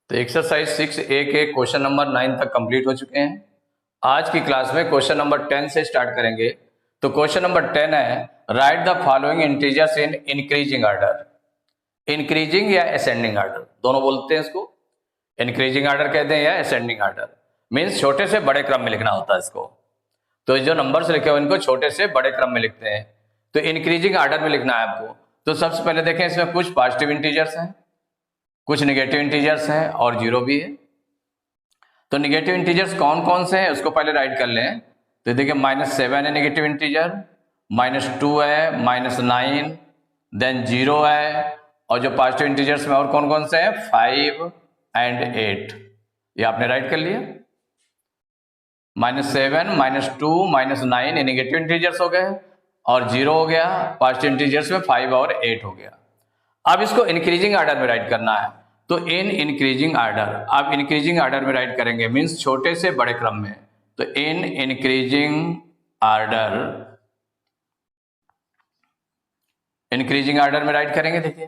तो exercise 6A के question number 9 तक कंप्लीट हो चुके हैं। आज की क्लास में क्वेश्चन नंबर 10 से स्टार्ट करेंगे। तो क्वेश्चन नंबर 10 है, right the following integers in increasing order. Increasing या असेंडिंग ऑर्डर दोनों बोलते हैं इसको। इंक्रीजिंग ऑर्डर कहते हैं या असेंडिंग ऑर्डर, मीन्स छोटे से बड़े क्रम में लिखना होता है इसको। तो जो नंबर्स लिखे हुए इनको छोटे से बड़े क्रम में लिखते हैं। तो इंक्रीजिंग ऑर्डर में लिखना है आपको। तो सबसे पहले देखें, इसमें कुछ पॉजिटिव इंटीजर्स हैं, कुछ निगेटिव इंटीजर्स हैं और जीरो भी है। तो निगेटिव इंटीजर्स कौन कौन से हैं उसको पहले राइट कर लें। तो देखिए -7 है निगेटिव इंटीजर, -2 है, -9, देन 0 है, और जो पॉजिटिव इंटीजर्स में और कौन कौन से हैं 5 एंड 8, ये आपने राइट कर लिया। -7, -2, -9 ये निगेटिव इंटीजर्स हो गए और 0 हो गया। पॉजिटिव इंटीजर्स में 5 और 8 हो गया। अब इसको इंक्रीजिंग ऑर्डर में राइट करना है। तो इन इंक्रीजिंग ऑर्डर, आप इंक्रीजिंग ऑर्डर में राइट करेंगे, मीन्स छोटे से बड़े क्रम में। तो in increasing order, increasing order में राइट करेंगे। देखिए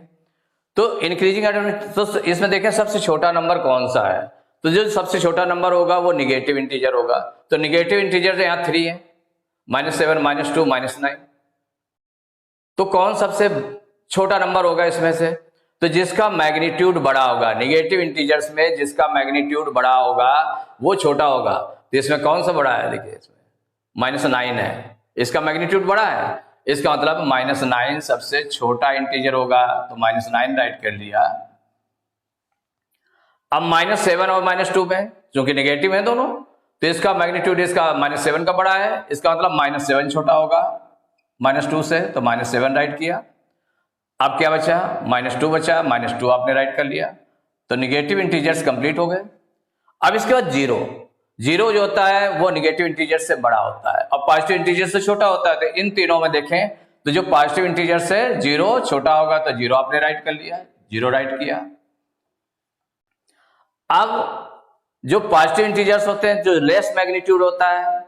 तो इंक्रीजिंग ऑर्डर में तो इसमें देखें सबसे छोटा नंबर कौन सा है। तो जो सबसे छोटा नंबर होगा वो निगेटिव इंटीजर होगा। तो निगेटिव इंटीजर यहाँ 3 है, -7, -2, -9। तो कौन सबसे छोटा नंबर होगा इसमें से? तो जिसका मैग्नीट्यूड बड़ा होगा, निगेटिव इंटीजर्स में जिसका मैग्नीट्यूड बड़ा होगा वो छोटा होगा। तो इसमें कौन सा बड़ा है? देखिए इसमें -9 है, इसका मैग्नीट्यूड बड़ा है, इसका मतलब -9 सबसे छोटा इंटीजर होगा। तो -9 राइट कर लिया। अब -7 और -2 में क्योंकि निगेटिव है दोनों, तो इसका मैग्नीट्यूड इसका -7 का बड़ा है, इसका मतलब -7 छोटा होगा -2 से। तो -7 राइट किया। अब क्या बचा? -2 बचा, -2 आपने राइट कर लिया। तो निगेटिव इंटीजर्स कंप्लीट हो गए। अब इसके बाद जीरो जो होता है वो निगेटिव इंटीजर से बड़ा होता है और पॉजिटिव इंटीजर से छोटा होता है। तो इन तीनों में देखें तो जो पॉजिटिव इंटीजर से 0 छोटा होगा, तो 0 आपने राइट कर लिया, 0 राइट किया। अब जो पॉजिटिव इंटीजर्स होते हैं, जो लेस मैग्नीट्यूड होता है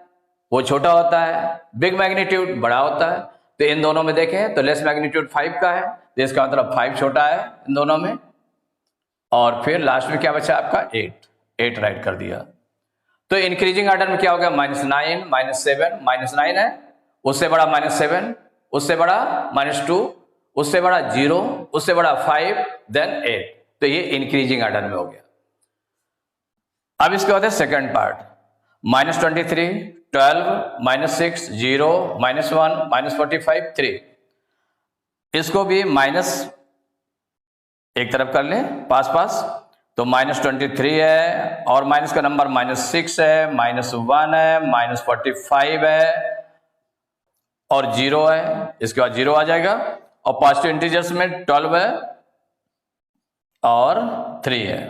वो छोटा होता है, बिग मैग्नीट्यूड बड़ा होता है। तो इन दोनों में देखें तो लेस मैग्नीट्यूड 5 का है, तो इसका मतलब 5 छोटा है इन दोनों में। और फिर लास्ट में क्या बचा आपका? 8 राइट कर दिया। तो इंक्रीजिंग ऑर्डर में क्या हो गया? -9, -7, -9 है, उससे बड़ा -7, उससे बड़ा -2, उससे बड़ा 0, उससे बड़ा 5, देन 8। तो ये इंक्रीजिंग ऑर्डर में हो गया। अब इसके बाद है सेकंड पार्ट, -23, 12, -6, 0, -1, -45, 3। इसको भी माइनस एक तरफ कर लें, पास। तो -23 है और माइनस का नंबर -6 है, -1 है, -45 है और 0 है। इसके बाद 0 आ जाएगा और पॉजिटिव इंटीजर्स में 12 है और 3 है।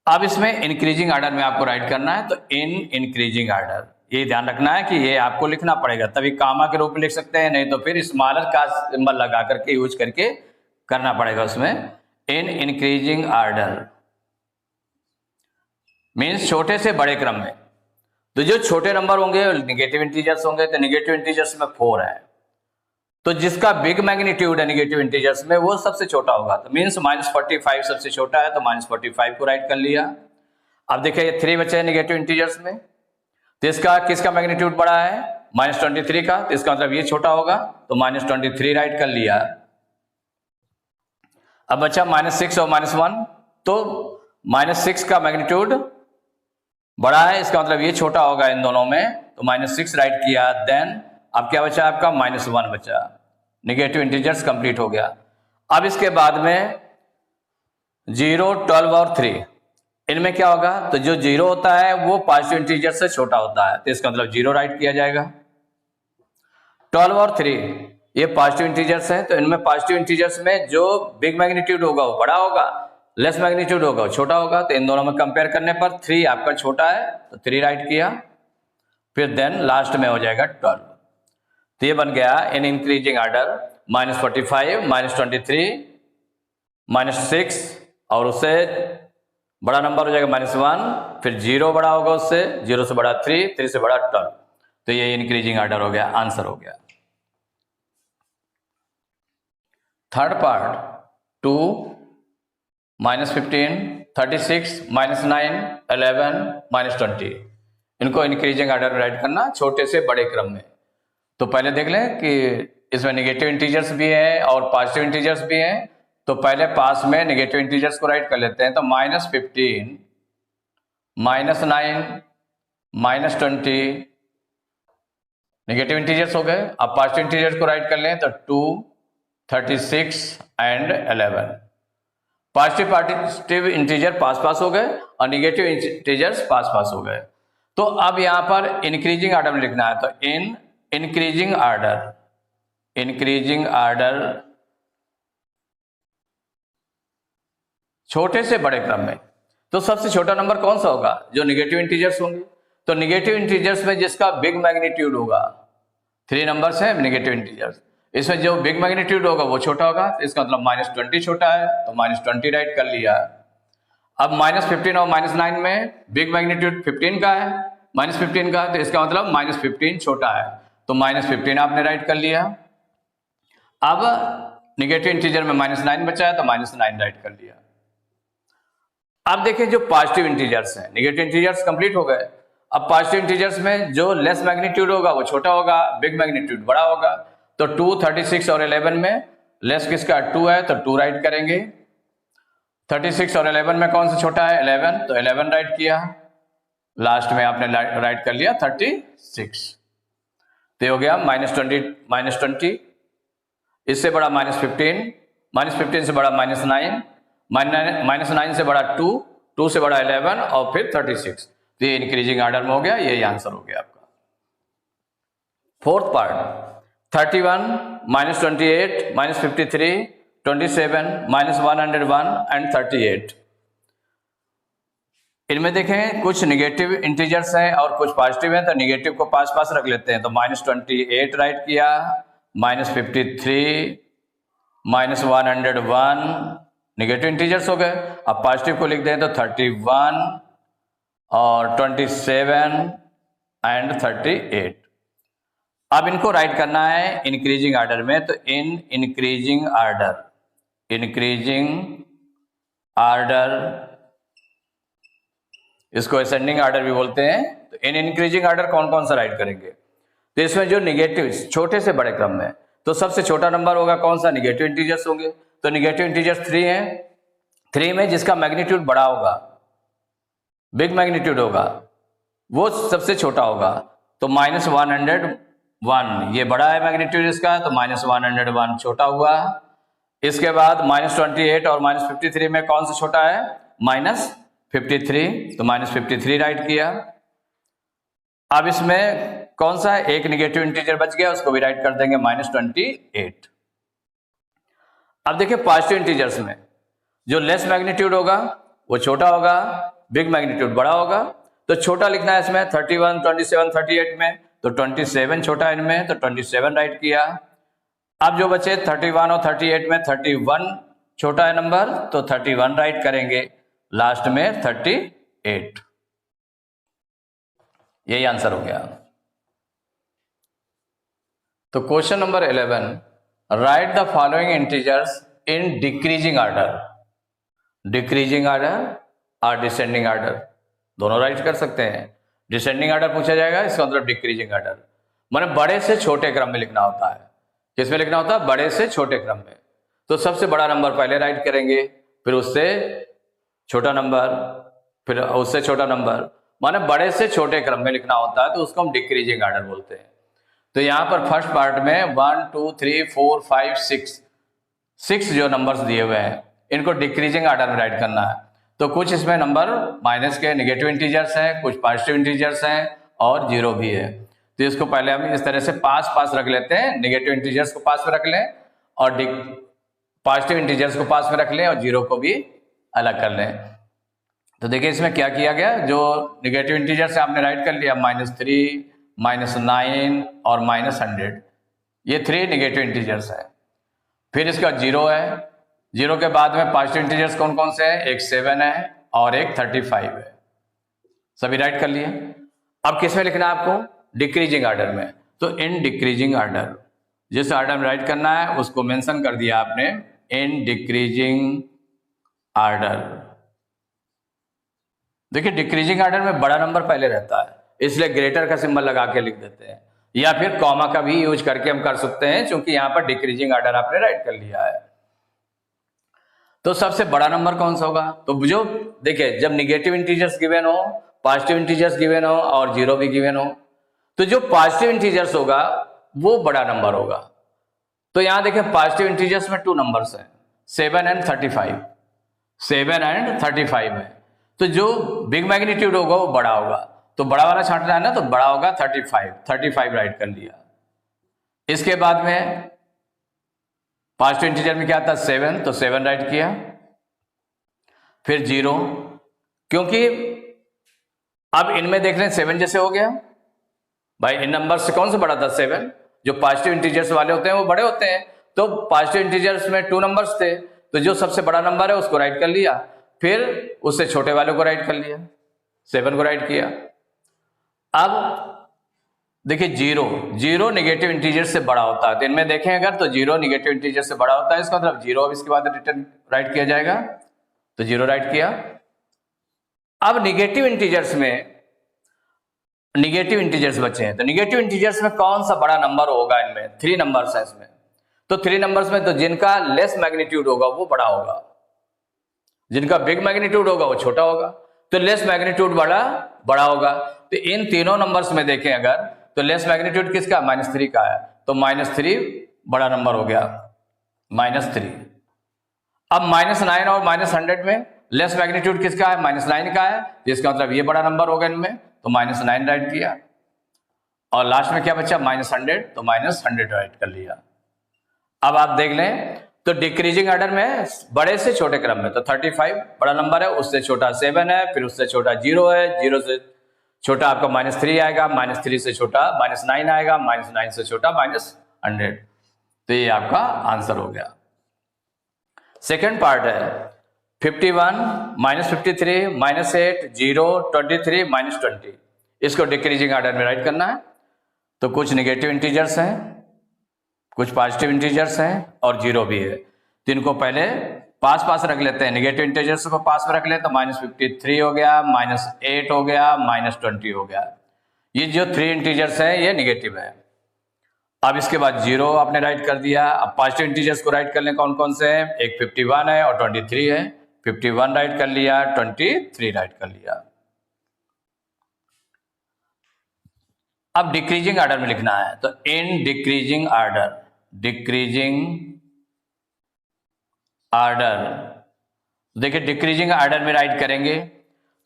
अब इसमें इंक्रीजिंग ऑर्डर में आपको राइट करना है। तो इन इंक्रीजिंग ऑर्डर, ये ध्यान रखना है कि ये आपको लिखना पड़ेगा, तभी कामा के रूप में लिख सकते हैं, नहीं तो फिर स्मॉलर का सिंबल लगा करके यूज करके करना पड़ेगा उसमें। इन इंक्रीजिंग ऑर्डर मीन्स छोटे से बड़े क्रम में। तो जो छोटे नंबर होंगे निगेटिव इंटीजर्स होंगे, तो निगेटिव इंटीजर्स में 4 है। तो जिसका बिग मैग्नीट्यूड है निगेटिव इंटीजर्स में वो सबसे छोटा होगा। तो मीन्स -45 सबसे छोटा है, तो -45 को राइट कर लिया। अब देखिए ये 3 बचे हैं निगेटिव इंटीजर्स में, तो इसका किसका मैग्नीट्यूड बड़ा है? -23 का, तो इसका मतलब ये छोटा होगा। तो -23 राइट कर लिया। अब बचा -6 और -1, तो -6 का मैग्नीट्यूड बड़ा है, इसका मतलब ये छोटा होगा इन दोनों में। तो -6 राइट किया। देन अब क्या बचा आपका? -1 बचा। निगेटिव इंटीजर्स कंप्लीट हो गया। अब इसके बाद में 0, 12 और 3, इनमें क्या होगा? तो जो 0 होता है वो पॉजिटिव इंटीजर से छोटा होता है, तो इसका मतलब 0 राइट किया जाएगा। 12 और 3 ये पॉजिटिव इंटीजर्स हैं, तो इनमें पॉजिटिव इंटीजर्स में जो बिग मैग्नीट्यूड होगा वो बड़ा होगा, लेस मैग्नीट्यूड होगा वो छोटा होगा। तो इन दोनों में कंपेयर करने पर 3 आपका छोटा है, तो 3 राइट किया। फिर देन लास्ट में हो जाएगा 12। तो ये बन गया इन इंक्रीजिंग ऑर्डर -45, -23, -6 और उससे बड़ा नंबर हो जाएगा -1, फिर 0 बड़ा होगा उससे, 0 से बड़ा 3, 3 से बड़ा 12। तो ये इंक्रीजिंग ऑर्डर हो गया, आंसर हो गया। Third part, 2, -15, 36, -9, 11, -20। इनको इंक्रीजिंग ऑर्डर में राइट करना, छोटे से बड़े क्रम में। तो पहले देख लें कि इसमें नेगेटिव इंटीजर्स भी हैं और पॉजिटिव इंटीजर्स भी हैं। तो पहले पास में नेगेटिव इंटीजर्स को राइट कर लेते हैं। तो -15, -9, -20 नेगेटिव इंटीजर्स हो गए। अब पॉजिटिव इंटीजर्स को राइट कर लें तो 2, 36 एंड 11। पॉजिटिव इंटीजर पास हो गए और नेगेटिव इंटीजर्स पास हो गए। तो अब यहां पर इंक्रीजिंग ऑर्डर में लिखना है। तो इन इंक्रीजिंग ऑर्डर छोटे से बड़े क्रम में। तो सबसे छोटा नंबर कौन सा होगा? जो नेगेटिव इंटीजर्स होंगे। तो नेगेटिव इंटीजर्स में जिसका बिग मैग्नीट्यूड होगा, 3 नंबर्स हैं नेगेटिव इंटीजर्स, इसमें जो बिग मैग्नीट्यूड होगा वो छोटा होगा। तो इसका मतलब -20 छोटा है, तो -20 राइट कर लिया। अब -15 और -9 में बिग मैग्नीट्यूड 15 का है, -15 का, तो इसका मतलब -15 छोटा है, तो -15 आपने राइट कर लिया। अब नेगेटिव इंटीजर में -9 बचा है, तो -9 राइट कर लिया। अब देखिए जो पॉजिटिव इंटीजर्स हैं, नेगेटिव इंटीजर्स कंप्लीट हो गए। अब पॉजिटिव इंटीजर्स में जो लेस मैग्नीट्यूड होगा वो छोटा होगा, बिग मैग्नीट्यूड बड़ा होगा। तो 2, 36 और 11 में लेस किसका 2 है, तो 2 राइट करेंगे। 36 और 11 में कौन सा छोटा है? 11, तो 11 राइट किया। लास्ट में आपने राइट कर लिया 36। तो हो गया -20, इससे बड़ा -15, -15 से बड़ा -9, -9 से बड़ा 2 से बड़ा 11 और फिर 36। तो ये इंक्रीजिंग ऑर्डर में हो गया, यही आंसर हो गया आपका। Fourth part 31, -28, -53, 27, -101 and 38। इनमें देखें कुछ नेगेटिव इंटीजर्स हैं और कुछ पॉजिटिव हैं, तो नेगेटिव को पास रख लेते हैं। तो -28 राइट किया, -53, -101 नेगेटिव इंटीजर्स हो गए। अब पॉजिटिव को लिख दें तो 31 और 27 एंड 38। अब इनको राइट करना है इंक्रीजिंग ऑर्डर में। तो इन इंक्रीजिंग ऑर्डर, इसको असेंडिंग ऑर्डर भी बोलते हैं। तो इन इंक्रीजिंग ऑर्डर कौन कौन सा राइट करेंगे? तो इसमें जो नेगेटिव छोटे से बड़े क्रम में, तो सबसे छोटा नंबर होगा कौन सा? नेगेटिव इंटीजर्स होंगे। तो नेगेटिव इंटीजर्स 3 हैं। 3 में जिसका मैग्नीट्यूड बड़ा होगा, बिग मैग्नीट्यूड होगा, वो सबसे छोटा होगा। तो -101 ये बड़ा है मैग्नीट्यूड इसका, तो -101 छोटा हुआ। इसके बाद -28 और -53 में कौन सा छोटा है? -53, तो -53 राइट किया। अब इसमें कौन सा है? एक नेगेटिव इंटीजर बच गया, उसको भी राइट कर देंगे -28। अब देखिए पॉजिटिव इंटीजर्स में जो लेस मैग्नीट्यूड होगा वो छोटा होगा, बिग मैग्नीट्यूड बड़ा होगा। तो छोटा लिखना है इसमें 31, 27, 38 में, तो 27 छोटा है इनमें, तो 27 राइट किया। अब जो बचे 31 और 38 में 31 छोटा है नंबर, तो 31 राइट करेंगे। लास्ट में 38। यही आंसर हो गया। तो question number 11, right the following integers in decreasing order. Decreasing order और डिसेंडिंग ऑर्डर दोनों राइट कर सकते हैं। डिसेंडिंग ऑर्डर पूछा जाएगा, इसका मतलब डिक्रीजिंग ऑर्डर, माने बड़े से छोटे क्रम में लिखना होता है। किसमें लिखना होता है? बड़े से छोटे क्रम में। तो सबसे बड़ा नंबर पहले राइट करेंगे, फिर उससे छोटा नंबर, फिर उससे छोटा नंबर, माने बड़े से छोटे क्रम में लिखना होता है, तो उसको हम डिक्रीजिंग ऑर्डर बोलते हैं। तो यहां पर फर्स्ट पार्ट में 1, 2, 3, 4, 5, 6 जो नंबर्स दिए हुए हैं, इनको डिक्रीजिंग ऑर्डर में राइट करना है। तो कुछ इसमें नंबर माइनस के नेगेटिव इंटीजर्स हैं, कुछ पॉजिटिव इंटीजर्स हैं और 0 भी है। तो इसको पहले हम इस तरह से पास रख लेते हैं। नेगेटिव इंटीजर्स को पास में रख लें और पॉजिटिव इंटीजर्स को पास में रख लें और 0 को भी अलग कर लें। तो देखिए इसमें क्या किया गया, जो नेगेटिव इंटीजर्स है आपने राइट कर लिया, -3, -9 और -100, ये 3 नेगेटिव इंटीजर्स है। फिर इसका 0 है। 0 के बाद में पॉजिटिव इंटीजर्स कौन कौन से हैं? एक 7 है और एक 35 है। सभी राइट कर लिए। अब किस में लिखना है आपको? डिक्रीजिंग ऑर्डर में। तो इन डिक्रीजिंग ऑर्डर, जिस ऑर्डर में राइट करना है उसको मेंशन कर दिया आपने इन डिक्रीजिंग आर्डर। देखिए डिक्रीजिंग आर्डर में बड़ा नंबर पहले रहता है, इसलिए ग्रेटर का सिंबल लगा के लिख देते हैं, या फिर कॉमा का भी यूज करके हम कर सकते हैं, क्योंकि यहां पर डिक्रीजिंग आर्डर आपने राइट कर लिया है। तो सबसे बड़ा नंबर कौन सा होगा? तो जो देखिए जब निगेटिव इंटीजर्स गिवन हो, पॉजिटिव इंटीजर्स गिवन हो और जीरो भी गिवन हो, तो जो पॉजिटिव इंटीजर्स होगा वो बड़ा नंबर होगा। तो यहां देखें पॉजिटिव इंटीजर्स में 2 नंबर्स हैं, 7 एंड 35, 7 एंड 35 है। तो जो बिग मैग्नीट्यूड होगा वो बड़ा होगा, तो बड़ा वाला छांटना है ना, तो बड़ा होगा 35 राइट कर लिया। इसके बाद में पॉजिटिव इंटीजर में क्या था 7, तो 7 राइट किया। फिर 0, क्योंकि अब इनमें देख रहे हैं 7 जैसे हो गया भाई, इन नंबर से कौन सा बड़ा था 7? जो पॉजिटिव इंटीजर्स वाले होते हैं वो बड़े होते हैं, तो पॉजिटिव इंटीजर्स में 2 नंबर्स थे, तो जो सबसे बड़ा नंबर है उसको राइट कर लिया, फिर उससे छोटे वाले को राइट कर लिया, 7 को राइट किया। अब देखिए 0 निगेटिव इंटीजर से बड़ा होता है, तो इनमें देखें अगर तो 0 निगेटिव इंटीजर से बड़ा होता है, इसका मतलब 0 अब इसके बाद रिटर्न राइट किया जाएगा, तो 0 राइट किया। अब निगेटिव इंटीजर्स में निगेटिव इंटीजर्स बचे हैं, तो निगेटिव इंटीजर्स में कौन सा बड़ा नंबर होगा? इनमें 3 नंबर्स हैं इसमें, तो 3 नंबर्स में तो जिनका लेस मैग्नीट्यूड होगा वो बड़ा होगा, जिनका बिग मैग्नीट्यूड होगा वो छोटा होगा, तो लेस मैग्नीट्यूड वाला बड़ा होगा। तो इन तीनों नंबर्स में देखें अगर, तो लेस मैग्नीट्यूड किसका? -3 का है, तो -3 बड़ा नंबर हो गया, -3। अब -9 और -100 में लेस मैग्नीट्यूड किसका है? -9 का है, जिसका मतलब ये बड़ा नंबर होगा इनमें, तो -9 राइट किया। और लास्ट में क्या बचा? -100, तो -100 राइट कर लिया। अब आप देख लें तो डिक्रीजिंग ऑर्डर में बड़े से छोटे क्रम में, तो 35 बड़ा नंबर है, उससे छोटा 7 है, फिर उससे छोटा 0 है, 0 से छोटा आपका -3 आएगा, -3 से छोटा -9 आएगा, -9 से छोटा -100। तो ये आपका आंसर हो गया। सेकंड पार्ट है 51, -53, -8, 0, 23, -20। इसको डिक्रीजिंग ऑर्डर में राइट करना है। तो कुछ निगेटिव इंटीजर्स हैं, कुछ पॉजिटिव इंटीजर्स हैं और 0 भी है, तो इनको पहले पास रख लेते हैं। निगेटिव इंटीजर्स को पास में रख लें, तो -53 हो गया, -8 हो गया, -20 हो गया। ये जो 3 इंटीजर्स हैं ये निगेटिव है। अब इसके बाद 0 आपने राइट कर दिया। अब पॉजिटिव इंटीजर्स को राइट कर लें, कौन कौन से हैं? एक 51 है और 23 है, 51 राइट कर लिया, 23 राइट कर लिया। अब डिक्रीजिंग ऑर्डर में लिखना है, तो इन डिक्रीजिंग ऑर्डर देखिए डिक्रीजिंग ऑर्डर में राइट करेंगे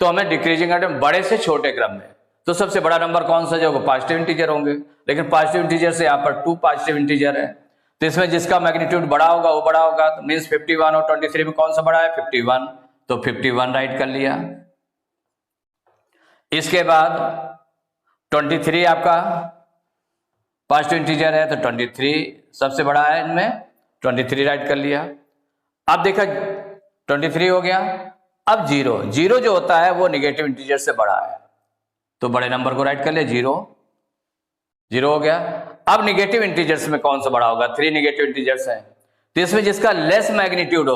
तो हमें डिक्रीजिंग ऑर्डर में बड़े से छोटे क्रम में, तो सबसे बड़ा नंबर कौन सा जो होगा? पॉजिटिव इंटीजर होंगे, लेकिन पॉजिटिव इंटीजर से यहाँ पर 2 पॉजिटिव इंटीजर है, तो इसमें जिसका मैग्नीट्यूड बड़ा होगा वो बड़ा होगा, तो मीन्स 51 और 23 में कौन सा बड़ा है? 51, तो 51 राइट कर लिया। इसके बाद 23 आपका पॉजिटिव इंटीजर है, तो 23 सबसे बड़ा है इनमें, 23 राइट कर लिया। अब देखा 23 हो गया। अब 0 जो होता है वो निगेटिव इंटीजर से बड़ा है, तो बड़े नंबर को राइट कर ले, 0 हो गया। अब निगेटिव इंटीजर्स में कौन सा बड़ा होगा? 3 निगेटिव इंटीजर्स हैं, तो इसमें जिसका लेस मैग्नीट्यूड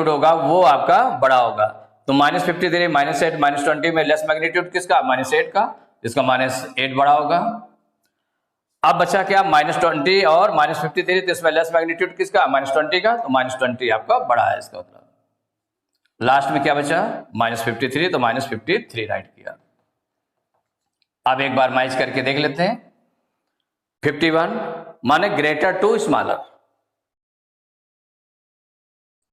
होगा वो आपका बड़ा होगा, तो -53, -8, -20 में लेस मैग्नीट्यूड किसका? -8 का, इसका -8 बड़ा होगा। अब बचा क्या? -20 और -53, तो इसमें लेस मैग्नीट्यूड किसका? -20 का, तो -20 आपका बड़ा है इसका मतलब। लास्ट में क्या बचा? -53, तो -53 राइट किया। अब एक बार मैच करके देख लेते हैं। 51 माने ग्रेटर टू स्मॉलर,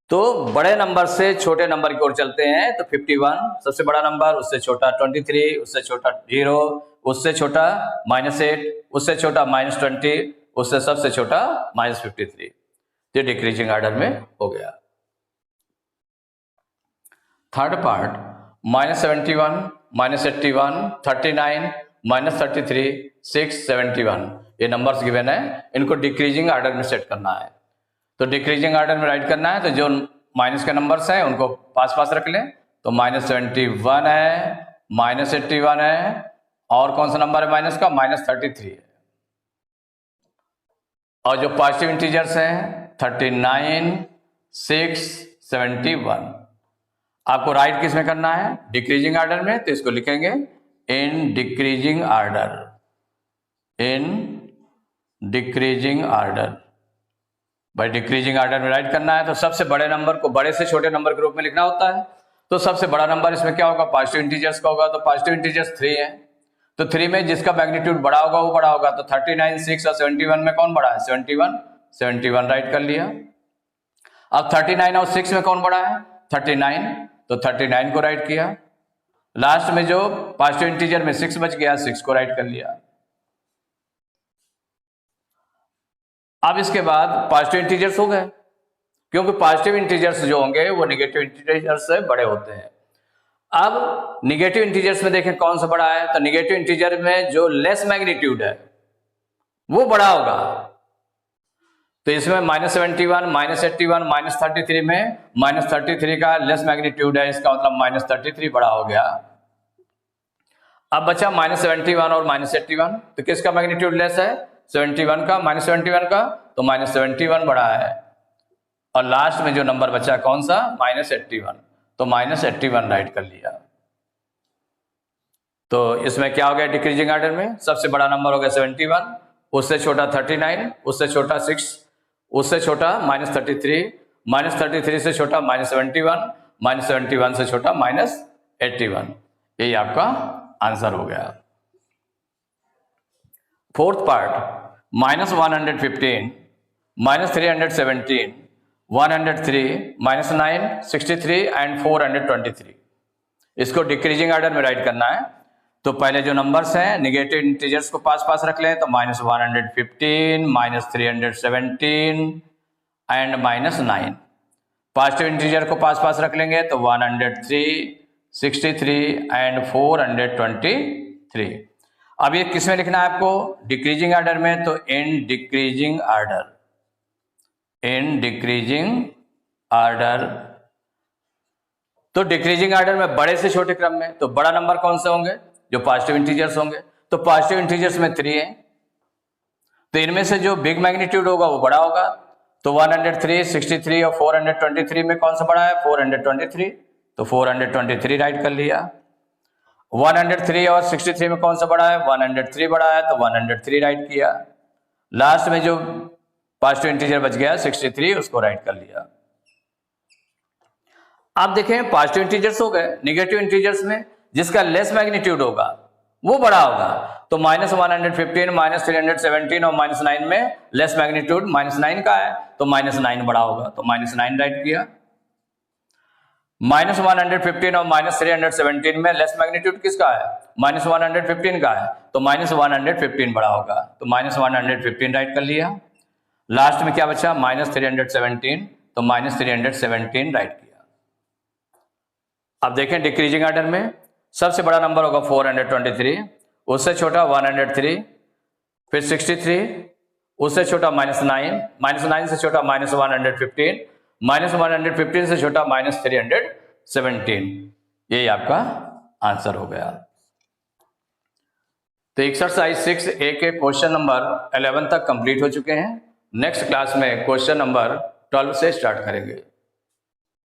तो बड़े नंबर से छोटे नंबर की ओर चलते हैं, तो 51 सबसे बड़ा नंबर, उससे छोटा 23, उससे छोटा 0, उससे छोटा -8, उससे छोटा -20, उससे सबसे छोटा -53। ये डिक्रीजिंग ऑर्डर में हो गया। थर्ड पार्ट -71, -81, 39, -33, 6, 71 ये नंबर्स गिवन है, इनको डिक्रीजिंग ऑर्डर में सेट करना है। तो डिक्रीजिंग ऑर्डर में राइट करना है, तो जो माइनस के नंबर्स हैं उनको पास रख लें, तो -71 है, -81 है, और कौन सा नंबर है माइनस का? -33 है। और जो पॉजिटिव इंटीजर्स हैं 39, 6, 71। आपको राइट किस में करना है? डिक्रीजिंग ऑर्डर में, तो इसको लिखेंगे in decreasing order, in decreasing order. भाई डिक्रीजिंग ऑर्डर में राइट करना है तो सबसे बड़े नंबर को बड़े से छोटे नंबर के रूप में लिखना होता है। तो सबसे बड़ा नंबर इसमें क्या होगा? पॉजिटिव इंटीजर्स का होगा, तो पॉजिटिव इंटीजर्स 3 है, तो 3 में जिसका मैग्नीट्यूड बड़ा होगा वो बड़ा होगा। तो 39, 6 और 71 में कौन बड़ा है? 71 राइट कर लिया। अब 39 और 6 में कौन बड़ा है? 39, तो 39 को राइट किया। लास्ट में जो पॉजिटिव इंटीजर में 6 बच गया, 6 को राइट कर लिया। अब इसके बाद पॉजिटिव इंटीजर्स हो गए, क्योंकि पॉजिटिव इंटीजर्स जो होंगे वो नेगेटिव इंटीजर्स से बड़े होते हैं। अब निगेटिव इंटीजर्स में देखें कौन सा बड़ा है, तो निगेटिव इंटीजर में जो लेस मैग्नीट्यूड है वो बड़ा होगा। तो इसमें -71, -81, -33 में -33 का लेस मैग्नीट्यूड है, इसका मतलब -33 बड़ा हो गया। अब बचा -71 और -81, तो किसका मैग्नीट्यूड लेस है? 71 का, -71 का, तो -71 बड़ा है। और लास्ट में जो नंबर बचा कौन सा? -81, तो -81 राइट कर लिया। तो इसमें क्या हो गया? डिक्रीजिंग ऑर्डर में सबसे बड़ा नंबर हो गया 71, उससे छोटा 39, उससे छोटा 6, उससे छोटा -33, -33 से छोटा -71, -71 से छोटा -81। यही आपका आंसर हो गया। Fourth part, -115, -317, 103, -9, 63 and 423। इसको डिक्रीजिंग ऑर्डर में राइट करना है। तो पहले जो नंबर्स हैं निगेटिव इंटीजर्स को पास रख लें, तो -115, -317 एंड -9। पॉजिटिव इंटीजर को पास रख लेंगे तो 103, 63 एंड 423। अब ये किस में लिखना है आपको? डिक्रीजिंग ऑर्डर में, तो in decreasing order, in decreasing order. तो डिक्रीजिंग ऑर्डर में बड़े से छोटे क्रम में, तो बड़ा नंबर कौन से होंगे? जो पॉजिटिव इंटीजर्स होंगे। तो पॉजिटिव इंटीजर्स में 3 है, तो इनमें से जो बिग मैग्नीट्यूड होगा वो बड़ा होगा। तो 103, 63 और 423 में कौन सा बड़ा है? 423, तो 423 राइट कर लिया। 103 और 63 में कौन सा बड़ा है? 103 बड़ा है, तो 103 राइट किया। लास्ट में जो पॉजिटिव इंटीजर बच गया 63, उसको राइट कर लिया। आप देखें पॉजिटिव इंटीजर्स हो गए। निगेटिव इंटीजर्स में जिसका लेस मैग्नीट्यूड होगा वो बड़ा होगा। तो -115, -317 और -9 में लेस मैग्नीट्यूड -9 का है, तो -9 बड़ा होगा, तो -9 राइट किया। -115 और -317 में लेस मैग्नीट्यूड किसका है? -115 का है, तो -115 बड़ा होगा, तो -115 राइट कर लिया। लास्ट में क्या बचा? -317, तो -317 राइट किया। अब देखें डिक्रीजिंग ऑर्डर में सबसे बड़ा नंबर होगा 423, उससे छोटा 103, फिर 63, उससे छोटा -9 से छोटा -115, -115 से छोटा -317। यही आपका आंसर हो गया। तो एक्सरसाइज 6A के क्वेश्चन नंबर 11 तक कंप्लीट हो चुके हैं। नेक्स्ट क्लास में क्वेश्चन नंबर 12 से स्टार्ट करेंगे।